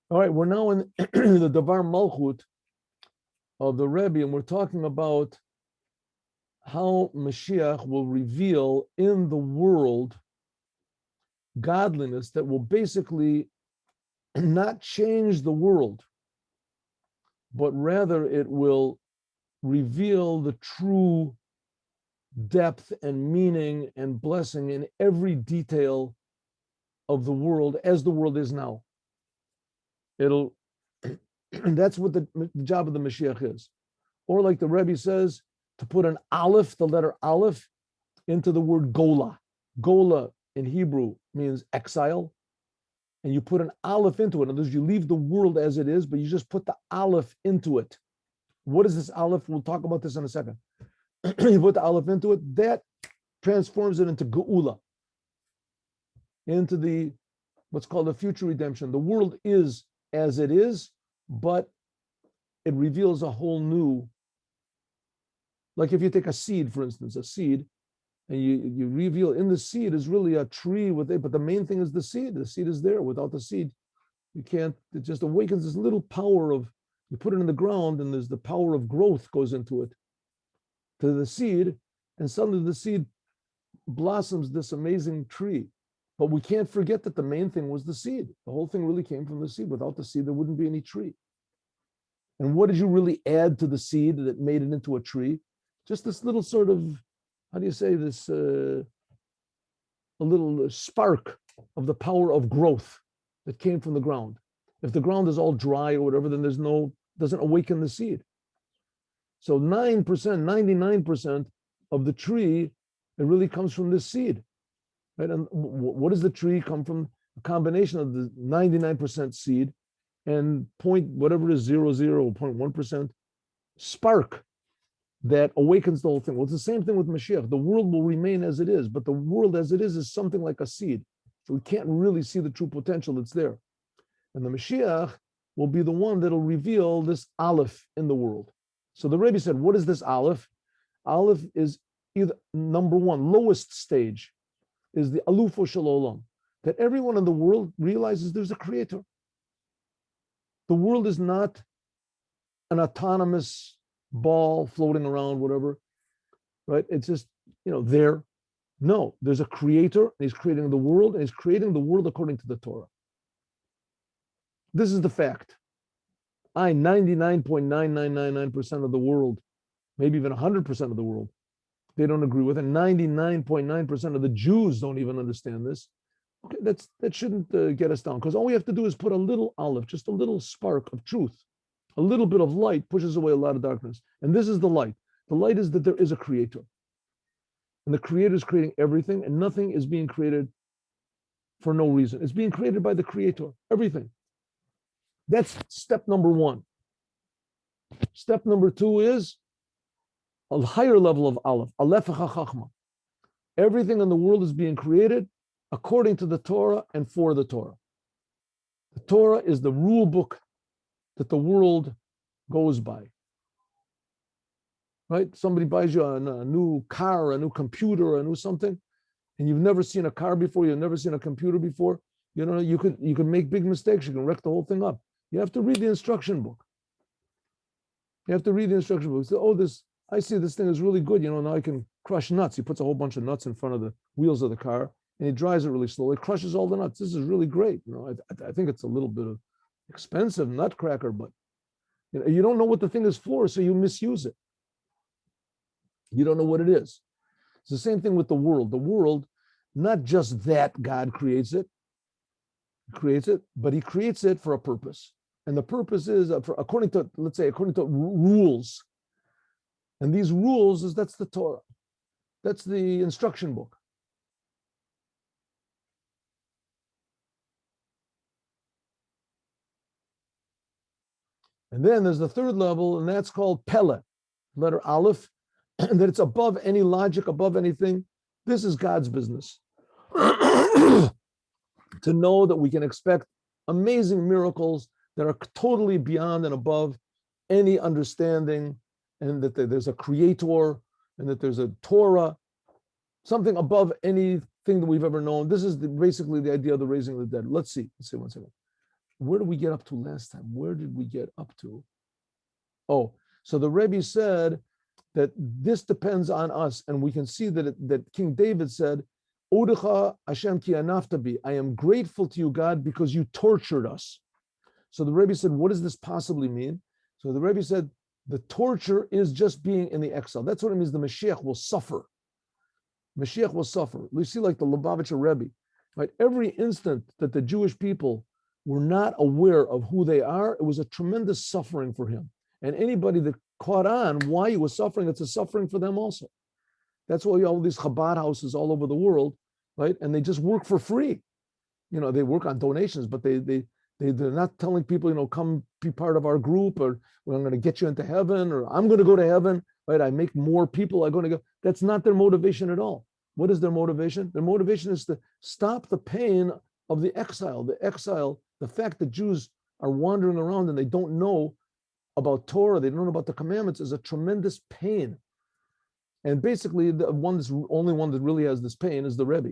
All right, we're now in the Dvar Malchut of the Rebbe, and we're talking about how Moshiach will reveal in the world godliness that will basically not change the world, but rather it will reveal the true depth and meaning and blessing in every detail of the world as the world is now. It'll that's what the job of the Mashiach is. Or like the Rebbe says, to put an aleph, the letter aleph, into the word gola. Gola in Hebrew means exile, and you put an aleph into it. In other words, you leave the world as it is, but you just put the aleph into it. What is this aleph? We'll talk about this in a second. You put the aleph into it, that transforms it into geula, into the what's called the future redemption. The world is as it is, but it reveals a whole new, like if you take a seed, for instance, a seed, and you reveal in the seed is really a tree with it, but the main thing is the seed. The seed is there. Without the seed, you can't, it just awakens this little power of, you put it in the ground and there's the power of growth goes into it, to the seed, and suddenly the seed blossoms this amazing tree. But we can't forget that the main thing was the seed. The whole thing really came from the seed. Without the seed, there wouldn't be any tree. And what did you really add to the seed that made it into a tree? Just this little sort of, how do you say this, a little spark of the power of growth that came from the ground. If the ground is all dry or whatever, then doesn't awaken the seed. So 9%, 99% of the tree, it really comes from this seed. Right? And what does the tree come from? A combination of the 99% seed and point whatever is 0.1% spark that awakens the whole thing. Well, it's the same thing with Mashiach. The world will remain as it is, but the world as it is something like a seed. So we can't really see the true potential that's there. And the Mashiach will be the one that'll reveal this aleph in the world. So the Rebbe said, what is this aleph? Aleph is either number one, lowest stage, is the alufo shel olam, that everyone in the world realizes there's a creator. The world is not an autonomous ball floating around, whatever, right? It's just, there. No, there's a creator, and he's creating the world, and he's creating the world according to the Torah. This is the fact. 99.9999% of the world, maybe even 100% of the world, they don't agree with it. 99.9% of the Jews don't even understand this. Okay, that shouldn't get us down, because all we have to do is put a little olive, just a little spark of truth. A little bit of light pushes away a lot of darkness. And this is the light. The light is that there is a creator. And the creator is creating everything, and nothing is being created for no reason. It's being created by the creator, everything. That's step number one. Step number two is a higher level of aleph, aleph chachma. Everything in the world is being created according to the Torah and for the Torah. The Torah is the rule book that the world goes by. Right? Somebody buys you a new car, a new computer, a new something, and you've never seen a car before, you've never seen a computer before. You could make big mistakes. You can wreck the whole thing up. You have to read the instruction book. You have to read the instruction book. So, I see this thing is really good. Now I can crush nuts. He puts a whole bunch of nuts in front of the wheels of the car, and he drives it really slowly. It crushes all the nuts. This is really great. I think it's a little bit of expensive nutcracker, but you don't know what the thing is for, so you misuse it. You don't know what it is. It's the same thing with the world. The world, not just that God creates it, but he creates it for a purpose. And the purpose is according to rules. And these rules that's the Torah. That's the instruction book. And then there's the third level, and that's called Pele, letter Aleph, and that it's above any logic, above anything. This is God's business. To know that we can expect amazing miracles that are totally beyond and above any understanding, and that there's a creator, and that there's a Torah, something above anything that we've ever known. This is basically the idea of the raising of the dead. Let's see one second. where did we get up to last time? Where did we get up to? Oh, so the Rebbe said that this depends on us, and we can see that King David said, Odecha Hashem ki anaftabi, I am grateful to you, God, because you tortured us. So the Rebbe said, what does this possibly mean? So the Rebbe said, the torture is just being in the exile. That's what it means. The Mashiach will suffer. Mashiach will suffer. You see, like the Lubavitcher Rebbe, right? Every instant that the Jewish people were not aware of who they are, it was a tremendous suffering for him. And anybody that caught on why he was suffering, it's a suffering for them also. That's why all these Chabad houses all over the world, right? And they just work for free. You know, they work on donations, but they're not telling people, you know, come be part of our group, or well, I'm going to get you into heaven, or I'm going to go to heaven, right? I make more people are going to go. That's not their motivation at all. What is their motivation? Their motivation is to stop the pain of the exile. The exile, the fact that Jews are wandering around and they don't know about Torah, they don't know about the commandments, is a tremendous pain. And basically, the only one that really has this pain is the Rebbe.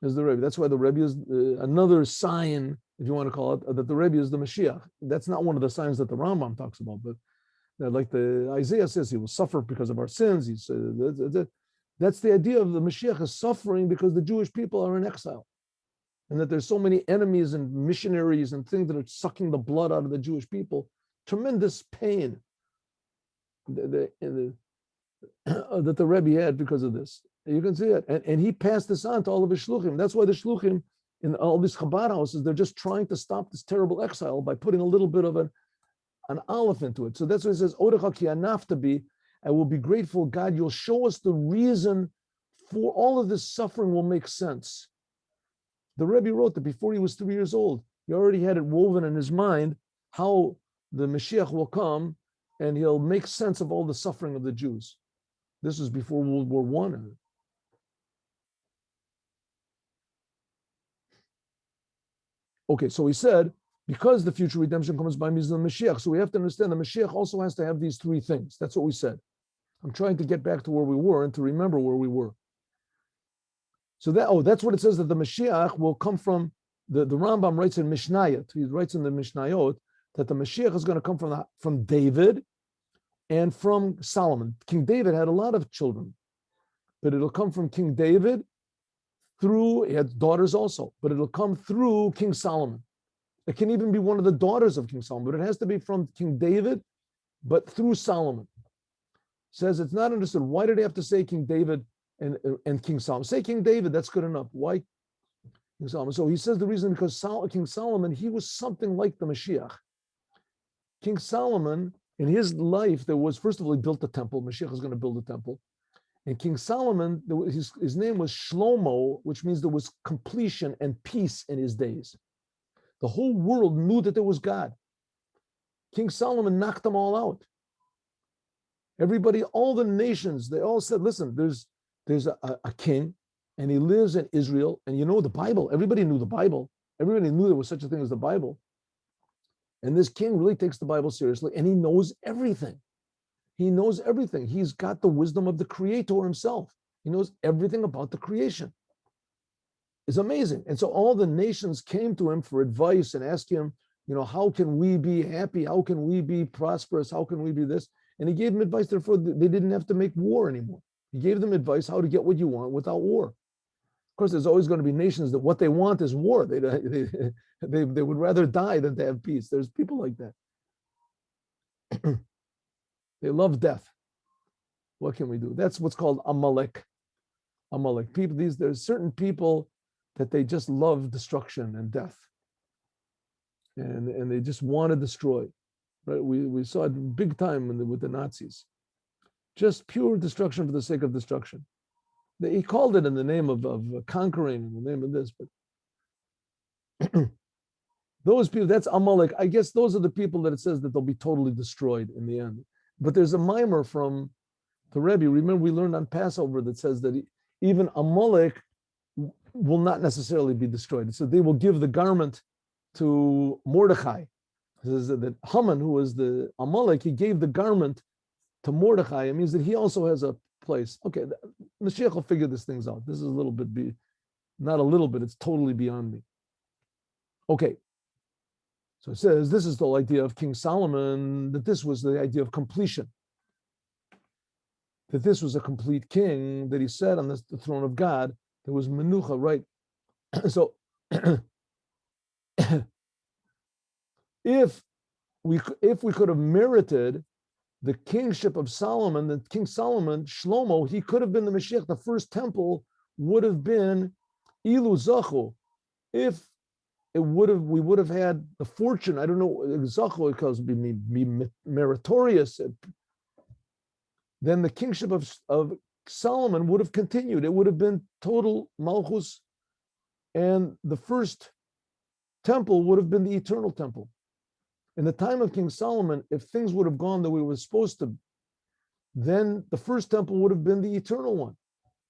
That's why the Rebbe is another sign, if you want to call it, that the Rebbe is the Mashiach. That's not one of the signs that the Rambam talks about, but like the Isaiah says, he will suffer because of our sins. That's the idea of the Mashiach is suffering because the Jewish people are in exile, and that there's so many enemies and missionaries and things that are sucking the blood out of the Jewish people. Tremendous pain that the Rebbe had because of this. You can see it. And he passed this on to all of his shluchim. That's why the shluchim in all these Chabad houses, they're just trying to stop this terrible exile by putting a little bit of an aleph into it. So that's what it says, Odecha ki anaftabi, I will be grateful, God, you'll show us the reason for all of this suffering will make sense. The Rebbe wrote that before he was 3 years old, he already had it woven in his mind how the Mashiach will come and he'll make sense of all the suffering of the Jews. This was before World War I. Okay, so he said, because the future redemption comes by means of the Mashiach, so we have to understand the Mashiach also has to have these three things. That's what we said. I'm trying to get back to where we were and to remember where we were. So that's what it says, that the Mashiach will come from, the Rambam writes in Mishnayot, he writes in the Mishnayot, that the Mashiach is going to come from David and from Solomon. King David had a lot of children, but it'll come from King David through, he had daughters also, but it'll come through King Solomon. It can even be one of the daughters of King Solomon, but it has to be from King David, but through Solomon. Says it's not understood. Why did he have to say King David and King Solomon? Say King David, that's good enough. Why King Solomon? So he says the reason because King Solomon, he was something like the Mashiach. King Solomon, in his life, there was, first of all, he built the temple. Mashiach is going to build a temple. And King Solomon, his name was Shlomo, which means there was completion and peace in his days. The whole world knew that there was God. King Solomon knocked them all out. Everybody, all the nations, they all said, listen, there's a king, and he lives in Israel, and you know the Bible. Everybody knew the Bible. Everybody knew there was such a thing as the Bible. And this king really takes the Bible seriously, and he knows everything. He knows everything. He's got the wisdom of the Creator himself. He knows everything about the creation. It's amazing. And so all the nations came to him for advice and asked him, you know, how can we be happy? How can we be prosperous? How can we be this? And he gave them advice. Therefore, they didn't have to make war anymore. He gave them advice how to get what you want without war. Of course, there's always going to be nations that what they want is war. They would rather die than to have peace. There's people like that. They love death. What can we do? That's what's called Amalek. Amalek. People, there's certain people that they just love destruction and death. And they just want to destroy. Right? We saw it big time with the Nazis. Just pure destruction for the sake of destruction. He called it in the name of conquering, in the name of this, but those people, that's Amalek. I guess those are the people that it says that they'll be totally destroyed in the end. But there's a mimer from the Rebbe. Remember, we learned on Passover that says that even Amalek will not necessarily be destroyed. So they will give the garment to Mordechai. It says that Haman, who was the Amalek, he gave the garment to Mordechai. It means that he also has a place. Okay, Mashiach will figure these things out. This is a little bit, not a little bit, it's totally beyond me. Okay, So it says this is the whole idea of King Solomon, that this was the idea of completion, that this was a complete king, that he sat on the throne of God. There was menucha, right? So if we could have merited the kingship of Solomon, the King Solomon, Shlomo, he could have been the Mashiach. The first temple would have been Ilu Zachu. If we would have had the fortune, I don't know, Zachu, because it would be meritorious, then the kingship of Solomon would have continued. It would have been total Malchus, and the first temple would have been the eternal temple. In the time of King Solomon, if things would have gone the way we were supposed to, then the first temple would have been the eternal one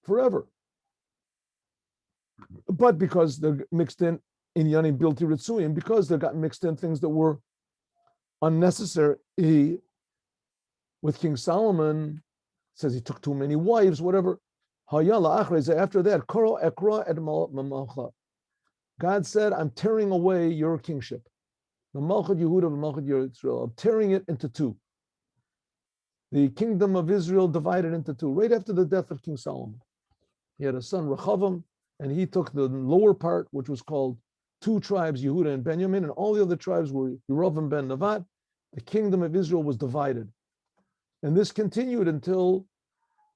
forever. But because they're mixed in Yani Bilti Ritzuyim, because they got mixed in things that were unnecessary with King Solomon, says he took too many wives, whatever. After that, God said, I'm tearing away your kingship. The Malchut Yehuda, the Malchut Israel, I'm tearing it into two. The kingdom of Israel divided into two, right after the death of King Solomon. He had a son, Rechavam, and he took the lower part, which was called two tribes, Yehuda and Benjamin, and all the other tribes were Yerovam ben Nevat. The kingdom of Israel was divided. And this continued until,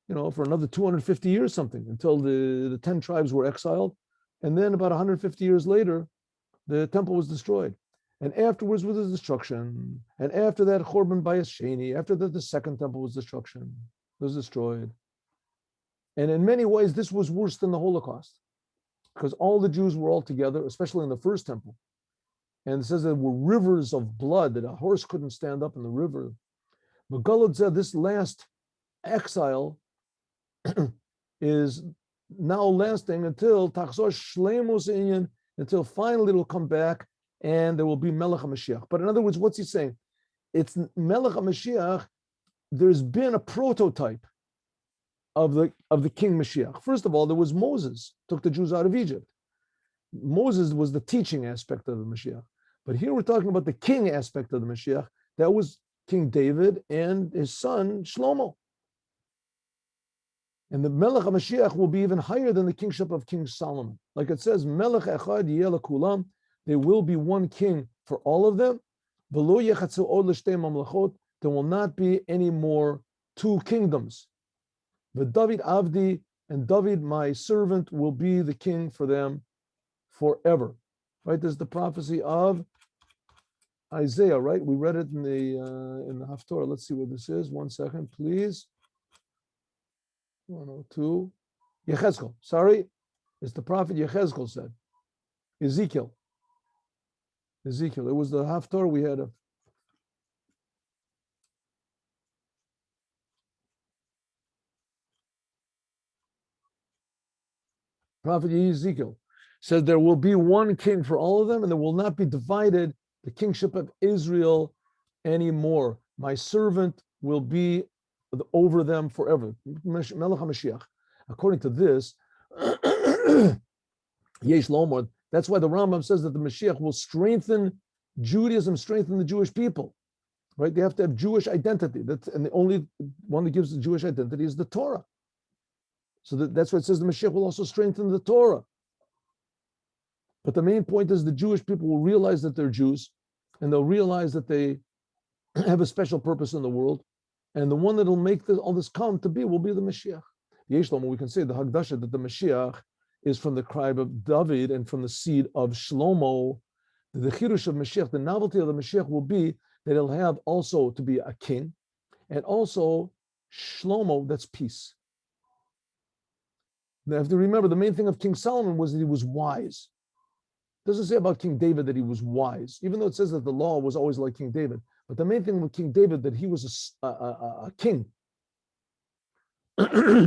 for another 250 years something, until the 10 tribes were exiled. And then about 150 years later, the temple was destroyed. And afterwards was the destruction. And after that, Chorban Bayis Sheni, after that, the second temple was destroyed. And in many ways, this was worse than the Holocaust, because all the Jews were all together, especially in the first temple. And it says there were rivers of blood, that a horse couldn't stand up in the river. But Galad said this last exile is now lasting until Tachzor Shleimus Inyan, until finally it'll come back and there will be Melech HaMashiach. But in other words, what's he saying? It's Melech HaMashiach. There's been a prototype of the King Mashiach. First of all, there was Moses, took the Jews out of Egypt. Moses was the teaching aspect of the Mashiach. But here we're talking about the king aspect of the Mashiach. That was King David and his son Shlomo. And the Melech HaMashiach will be even higher than the kingship of King Solomon. Like it says, Melech Echad Yeh Kulam. There will be one king for all of them. There will not be any more two kingdoms. The David Avdi, and David, my servant, will be the king for them forever. Right? There's the prophecy of Isaiah, right? We read it in the Haftorah. Let's see what this is. 1 second, please. 102. Yechezkel, sorry. It's the prophet Yechezkel said. Ezekiel. It was the Haftorah we had. Prophet Ezekiel says there will be one king for all of them, and there will not be divided the kingship of Israel anymore. My servant will be over them forever. Melech HaMashiach. According to this, Yesh Lomar. That's why the Rambam says that the Mashiach will strengthen Judaism, strengthen the Jewish people. Right? They have to have Jewish identity. And the only one that gives the Jewish identity is the Torah. So that's why it says the Mashiach will also strengthen the Torah. But the main point is the Jewish people will realize that they're Jews, and they'll realize that they have a special purpose in the world, and the one that will make all this come to be will be the Mashiach. Yesh Lomar, we can say the Hagdasha that the Mashiach is from the tribe of David and from the seed of Shlomo. The Chirush of Mashiach, the novelty of the Mashiach will be that he'll have also to be a king, and also Shlomo, that's peace. Now, you have to remember, the main thing of King Solomon was that he was wise. It doesn't say about King David that he was wise, even though it says that the law was always like King David. But the main thing with King David, that he was a king.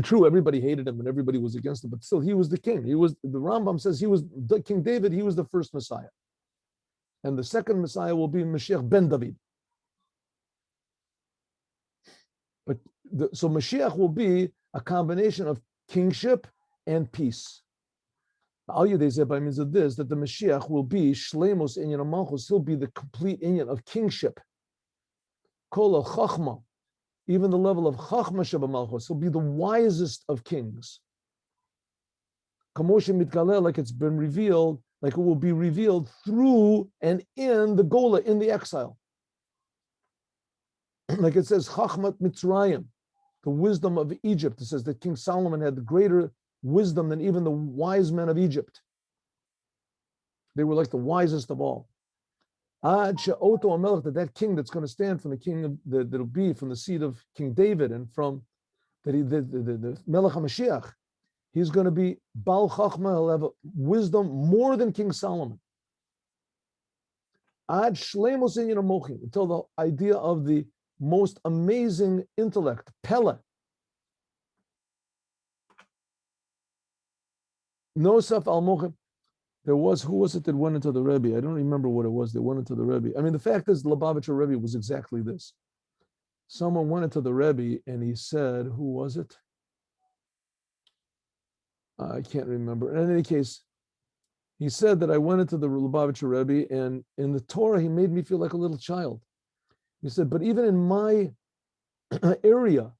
True, everybody hated him and everybody was against him, but still he was the king. The Rambam says he was King David, he was the first Messiah. And the second Messiah will be Mashiach ben David. But so Mashiach will be a combination of kingship and peace. Al Yedei by means of this, that the Mashiach will be Shleimus Inyan Malchus, he'll be the complete Inyan of kingship. Kol Chachma, even the level of Chachma Sheba Malchus, he'll be the wisest of kings. Kamoshe Mitgaleh, like it's been revealed, like it will be revealed through and in the Gola, in the exile. Like it says, Chachmat Mitzrayim, the wisdom of Egypt. It says that King Solomon had greater wisdom than even the wise men of Egypt. They were like the wisest of all. Ad she'oto amelech, that king that's going to stand from the king that'll be from the seed of King David and from the Melech HaMashiach, he's going to be Bal Chachma, he'll have wisdom more than King Solomon. Ad shleimus inyan mochin, until the idea of the most amazing intellect, Pele. Nosaf al mochin. There was, who was it that went into the Rebbe? I don't remember what it was that went into the Rebbe. I mean, the fact is, the Lubavitcher Rebbe was exactly this. Someone went into the Rebbe and he said, who was it? I can't remember. In any case, he said that I went into the Lubavitcher Rebbe and in the Torah, he made me feel like a little child. He said, but even in my area,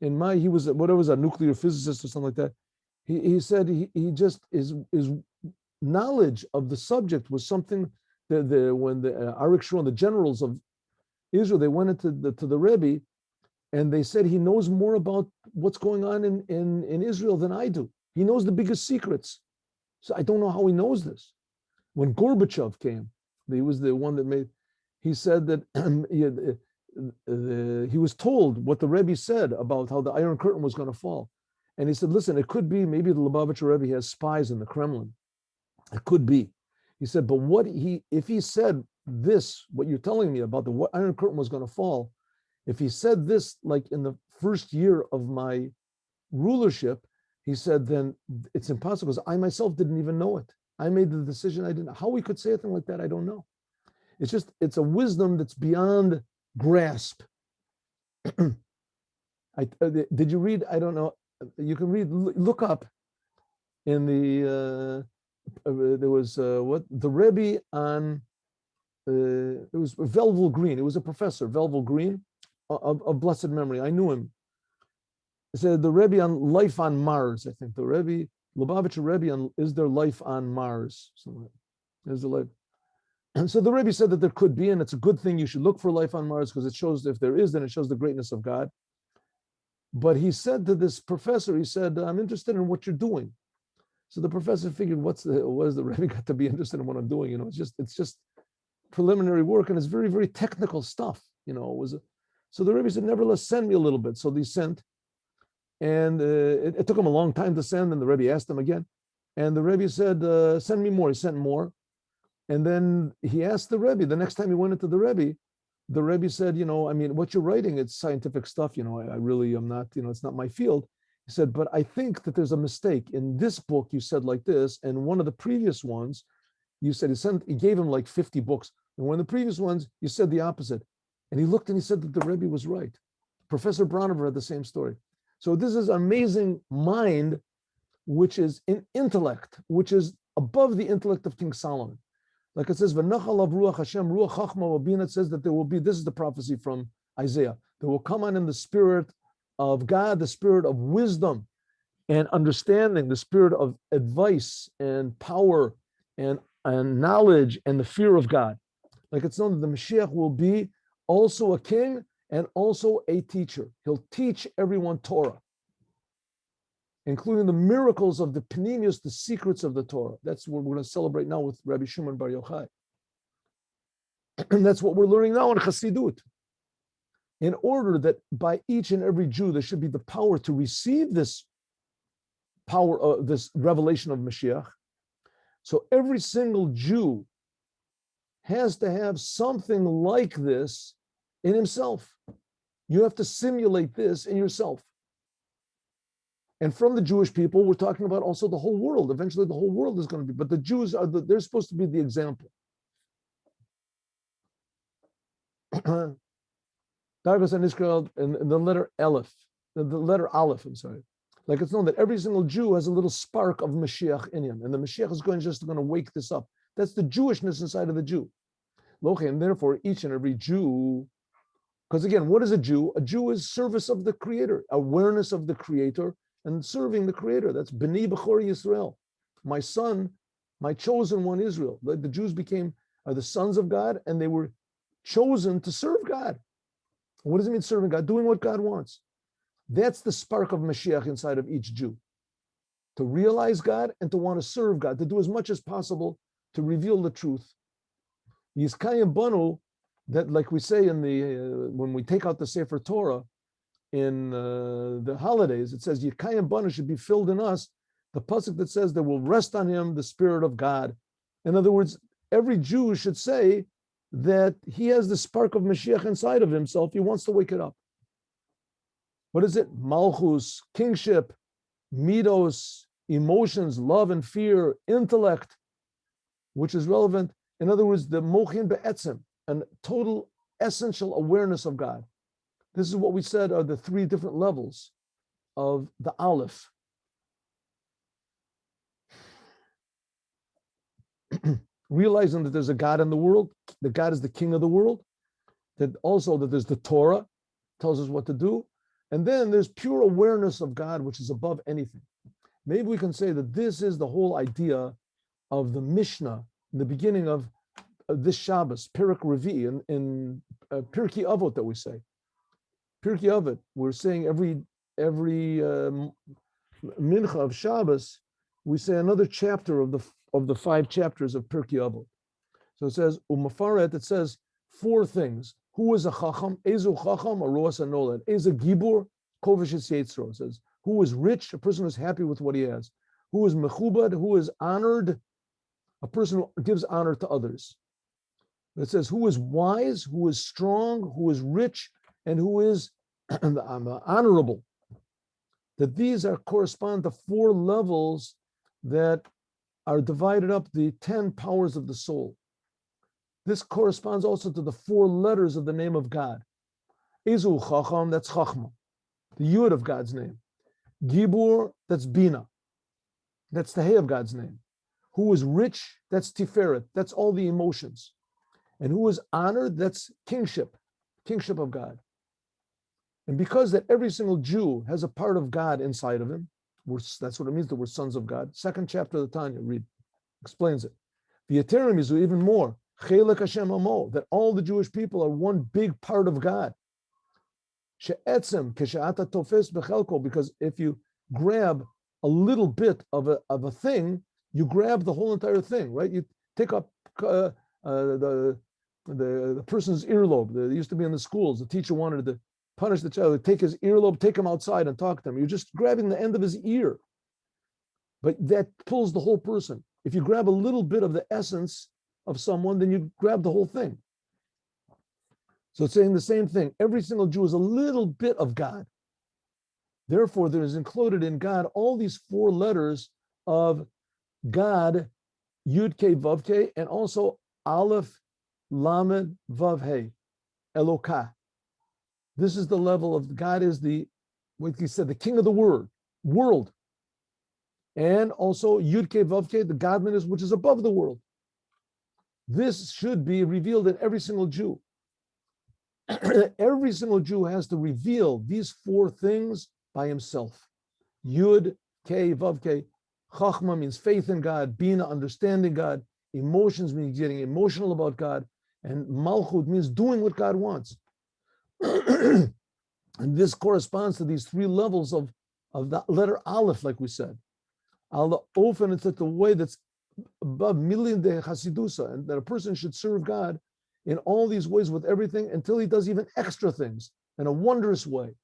he was, whatever, was a nuclear physicist or something like that. He said he just is knowledge of the subject was something that when the Arik Sharon, the generals of Israel, they went into the Rebbe, and they said he knows more about what's going on in Israel than I do. He knows the biggest secrets. So I don't know how he knows this. When Gorbachev came, he was the one that made. He said that he was told what the Rebbe said about how the Iron Curtain was going to fall, and he said, "Listen, it could be maybe the Lubavitcher Rebbe has spies in the Kremlin. It could be." He said, "But if he said this, what you're telling me about the Iron Curtain was going to fall, if he said this like in the first year of my rulership," he said, "then it's impossible because I myself didn't even know it. I made the decision. I didn't know how we could say anything like that. I don't know. It's a wisdom that's beyond grasp." Did you read? I don't know. You can read. Look up in the. There was what the Rebbe on. It was Velvel Green. It was a professor, Velvel Green, of blessed memory. I knew him. It said the Rebbe on life on Mars. I think the Rebbe, Lubavitcher Rebbe on is there life on Mars? So there's the life. And so the Rebbe said that there could be, and it's a good thing. You should look for life on Mars because it shows, if there is, then it shows the greatness of God. But he said to this professor, he said, "I'm interested in what you're doing." So the professor figured, what is the Rebbe got to be interested in what I'm doing? It's just preliminary work, and it's very, very technical stuff. So the Rebbe said, "Nevertheless, send me a little bit." So they sent, and it took him a long time to send. And the Rebbe asked him again, and the Rebbe said, "Send me more." He sent more. And then he asked the Rebbe, the next time he went into the Rebbe said, "What you're writing, it's scientific stuff, I really am not, it's not my field." He said, "But I think that there's a mistake. In this book, you said like this, and one of the previous ones, you said," he gave him like 50 books, and one of the previous ones, you said the opposite. And he looked and he said that the Rebbe was right. Professor Brownover had the same story. So this is amazing mind, which is in intellect, which is above the intellect of King Solomon. Like it says, "V'nachal av ruach Hashem, ruach chachma v'bina." It says that there will be, this is the prophecy from Isaiah, there will come on in the spirit of God, the spirit of wisdom and understanding, the spirit of advice and power and knowledge and the fear of God. Like it's known that the Mashiach will be also a king and also a teacher. He'll teach everyone Torah, including the miracles of the Panemius, the secrets of the Torah. That's what we're going to celebrate now with Rabbi Shimon Bar Yochai. And that's what we're learning now in Chassidut. In order that by each and every Jew, there should be the power to receive this power of this revelation of Mashiach. So every single Jew has to have something like this in himself. You have to simulate this in yourself. And from the Jewish people, we're talking about also the whole world. Eventually, the whole world is going to be, but the Jews they're supposed to be the example. Dargas and Israel, and the letter Aleph, the letter Aleph, I'm sorry. Like it's known that every single Jew has a little spark of Mashiach in him, and the Mashiach is just going to wake this up. That's the Jewishness inside of the Jew. And therefore, each and every Jew, because again, what is a Jew? A Jew is service of the Creator, awareness of the Creator, and serving the Creator. That's B'ni B'chor Yisrael, my son, my chosen one, Israel. The Jews are the sons of God, and they were chosen to serve God. What does it mean serving God? Doing what God wants. That's the spark of Mashiach inside of each Jew. To realize God and to want to serve God, to do as much as possible to reveal the truth. Yizkayim Banu, that like we say in the when we take out the Sefer Torah in the holidays, it says Yizkayim Banu should be filled in us. The pasuk that says there will rest on him the Spirit of God. In other words, every Jew should say that he has the spark of Mashiach inside of himself. He wants to wake it up. What is it? Malchus, kingship, midos, emotions, love and fear, intellect, which is relevant. In other words, the mochin be'etzem, and total essential awareness of God. This is what we said are the three different levels of the Aleph. Realizing that there's a God in the world, that God is the king of the world, that also that there's the Torah, tells us what to do, and then there's pure awareness of God, which is above anything. Maybe we can say that this is the whole idea of the Mishnah in the beginning of this Shabbos, Perek Revi, in Pirkei Avot that we say. Pirkei Avot, we're saying every mincha of Shabbos, we say another chapter of the 5 chapters of Pirkei Avot. So it says, Umafaret, it says 4 things. Who is a chacham? Ezu chacham, a roas anolad. Ezu gibur, kovish yitzro. It says, who is rich? A person who is happy with what he has. Who is mechubad? Who is honored? A person who gives honor to others. It says, who is wise? Who is strong? Who is rich? And who is honorable? That these correspond to 4 levels that are divided up, the 10 powers of the soul. This corresponds also to the 4 letters of the name of God. Ezu Chacham, that's Chachma, the Yud of God's name. Gibur, that's Bina, that's the Hey of God's name. Who is rich, that's Tiferet, that's all the emotions. And who is honored, that's kingship of God. And because that every single Jew has a part of God inside of him, that's what it means that we're sons of God. 2nd chapter of the Tanya, read, explains it. The Yeterim is even more. Chelek Hashem Amo, that all the Jewish people are one big part of God. She'etzem keshe'ata tofes bechelko, because if you grab a little bit of a thing, you grab the whole entire thing, right? You take up the person's earlobe. They used to be in the schools. The teacher wanted to punish the child, take his earlobe, take him outside and talk to him. You're just grabbing the end of his ear. But that pulls the whole person. If you grab a little bit of the essence of someone, then you grab the whole thing. So it's saying the same thing. Every single Jew is a little bit of God. Therefore, there is included in God all these 4 letters of God, Yud Ke Vav Ke, and also Aleph, Lamed, Vav He, Elokah. This is the level of God is what he said, the king of the world. And also Yud Ke Vav Ke, the godliness which is above the world. This should be revealed in every single Jew. Every single Jew has to reveal these 4 things by himself. Yud Ke Vav Ke. Chachma means faith in God. Bina, understanding God. Emotions means getting emotional about God. And Malchut means doing what God wants. And this corresponds to these 3 levels of the letter Aleph, like we said. Al Ofen, it's the way that's above million de Chasidusa, and that a person should serve God in all these ways with everything until he does even extra things in a wondrous way.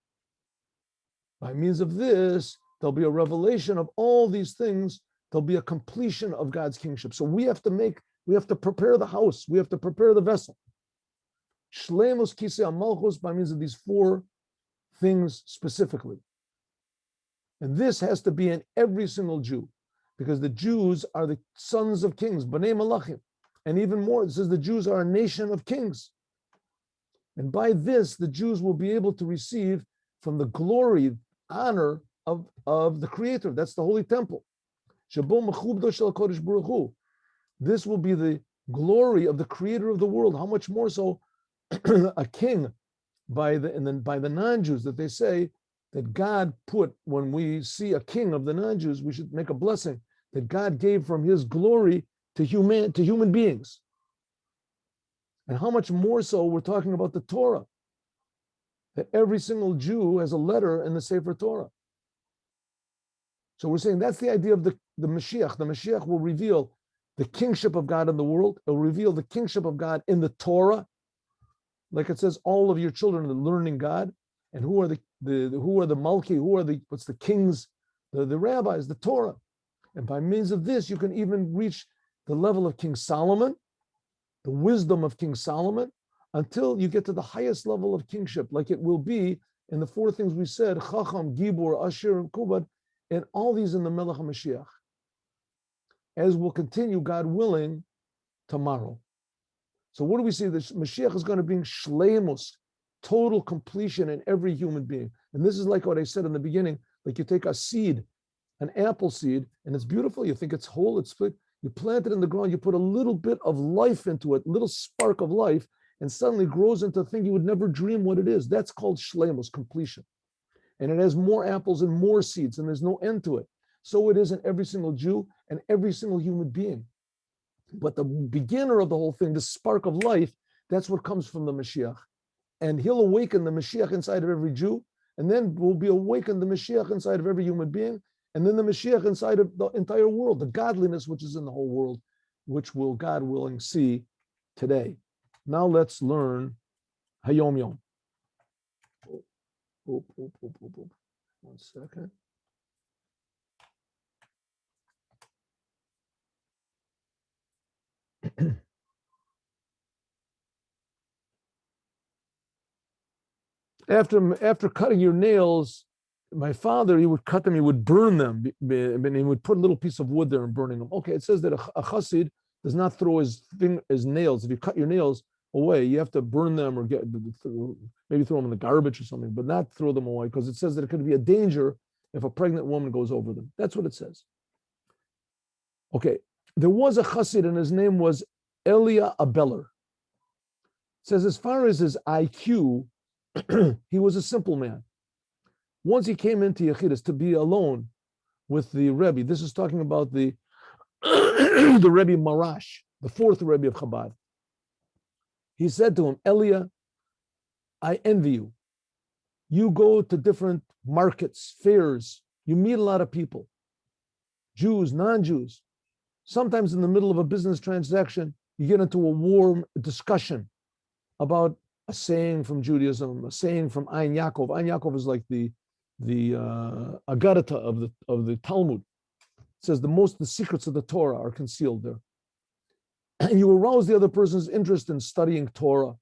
By means of this, there'll be a revelation of all these things. There'll be a completion of God's kingship. So we have to prepare the house. We have to prepare the vessel. Shleimus Kisei Malchus, by means of these 4 things specifically. And this has to be in every single Jew, because the Jews are the sons of kings, Bnei Malachim. And even more, it says the Jews are a nation of kings. And by this, the Jews will be able to receive from the glory, honor of the Creator. That's the Holy Temple. This will be the glory of the Creator of the world. How much more so a king by the non-Jews, that they say that God put, when we see a king of the non-Jews, we should make a blessing that God gave from his glory to human beings. And how much more so we're talking about the Torah, that every single Jew has a letter in the Sefer Torah. So we're saying that's the idea of the Mashiach. The Mashiach will reveal the kingship of God in the world. It will reveal the kingship of God in the Torah. Like it says, all of your children are learning God. And who are the Malki, what's the kings, the rabbis, the Torah. And by means of this, you can even reach the level of King Solomon, the wisdom of King Solomon, until you get to the highest level of kingship, like it will be in the four things we said, Chacham, Gibor, Asher, and Kubad, and all these in the Melech HaMashiach, as will continue, God willing, tomorrow. So what do we see? The Mashiach is going to bring shleimus, total completion in every human being. And this is like what I said in the beginning, like you take a seed, an apple seed, and it's beautiful, you think it's whole, it's split, you plant it in the ground, you put a little bit of life into it, little spark of life, and suddenly grows into a thing you would never dream what it is. That's called shleimus, completion. And it has more apples and more seeds, and there's no end to it. So it is in every single Jew and every single human being. But the beginner of the whole thing, the spark of life, that's what comes from the Mashiach. And he'll awaken the Mashiach inside of every Jew, and then will be awakened the Mashiach inside of every human being, and then the Mashiach inside of the entire world, the godliness which is in the whole world, which will, God willing, see today. Now let's learn Hayom Yom. One second. After cutting your nails, my father, he would cut them, he would burn them, and he would put a little piece of wood there and burning them. Okay, it says that a chassid does not throw his nails. If you cut your nails away, you have to burn them or maybe throw them in the garbage or something, but not throw them away, because it says that it could be a danger if a pregnant woman goes over them. That's what it says. Okay, there was a chassid, and his name was Elia Abeller. It says as far as his IQ, he was a simple man. Once he came into Yechidus to be alone with the Rebbe, this is talking about the the Rebbe Marash, the fourth Rebbe of Chabad. He said to him, Elia, I envy you. You go to different markets, fairs, you meet a lot of people, Jews, non-Jews. Sometimes in the middle of a business transaction, you get into a warm discussion about a saying from Judaism, a saying from Ein Yaakov. Ein Yaakov is like the Agarata of the Talmud. It says the secrets of the Torah are concealed there. And you arouse the other person's interest in studying Torah,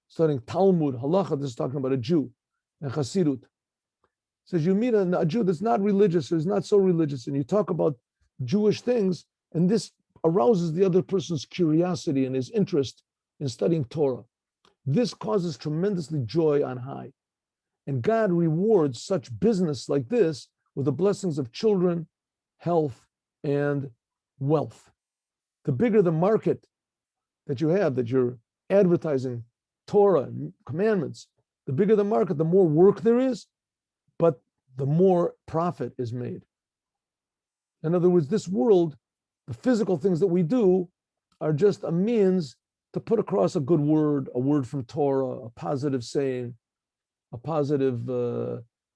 studying Talmud, Halacha. This is talking about a Jew, and Chassidut. It says you meet a Jew that's not religious or is not so religious, and you talk about Jewish things, and this arouses the other person's curiosity and his interest in studying Torah. This causes tremendously joy on high. And God rewards such business like this with the blessings of children, health, and wealth. The bigger the market that you have, that you're advertising Torah and commandments, the bigger the market, the more work there is, but the more profit is made. In other words, this world, the physical things that we do are just a means to put across a good word, a word from Torah, a positive saying, a positive,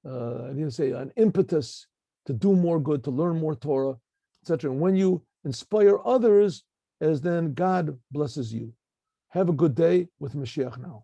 an impetus to do more good, to learn more Torah, etc. And when you inspire others, as then God blesses you. Have a good day with Mashiach now.